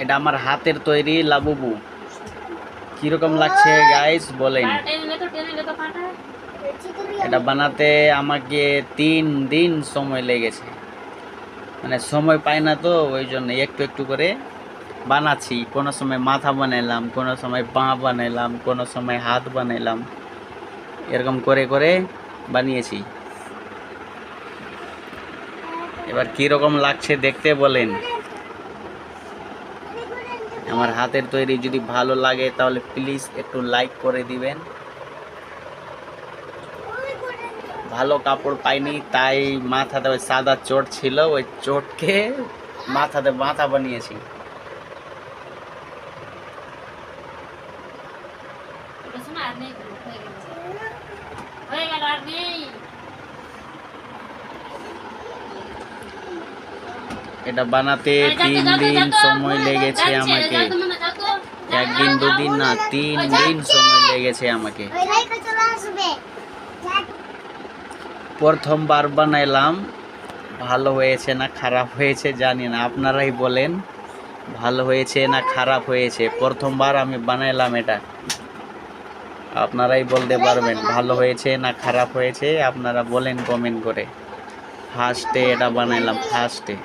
এটা আমার হাতের তৈরি লাবুবু। কিরকম লাগছে গাইস বলেন। এটা বানাতে আমাকে 3 দিন সময় লেগেছে, মানে সময় পাই না তো ওই জন্য একটু একটু করে বানাচ্ছি। কোনো সময় মাথা বানাইলাম, কোনো সময় পা বানাইলাম, কোনো সময় হাত বানাইলাম, এরকম করে করে বানিয়েছি। এবার কীরকম লাগছে দেখতে বলেন। আমার হাতের তৈরি যদি ভালো লাগে তাহলে প্লিজ একটু লাইক করে দিবেন। ভালো কাপড় পাইনি তাই মাথাতে ওই সাদা চোট ছিল, ওই চোটকে মাথাতে মাথা বানিয়েছি। এটা বানাতে 3 দিন সময় লেগেছে আমাকে, 1 দিন 2 দিন না, 3 দিন সময় লেগেছে আমাকে। প্রথমবার বানাইলাম, ভালো হয়েছে না খারাপ হয়েছে জানি না, আপনারাই বলেন ভালো হয়েছে না খারাপ হয়েছে। প্রথমবার আমি বানাইলাম এটা, আপনারাই বলতে পারবেন ভালো হয়েছে না খারাপ হয়েছে, আপনারা বলেন কমেন্ট করে। ফার্স্টে এটা বানাইলাম, ফার্স্টে।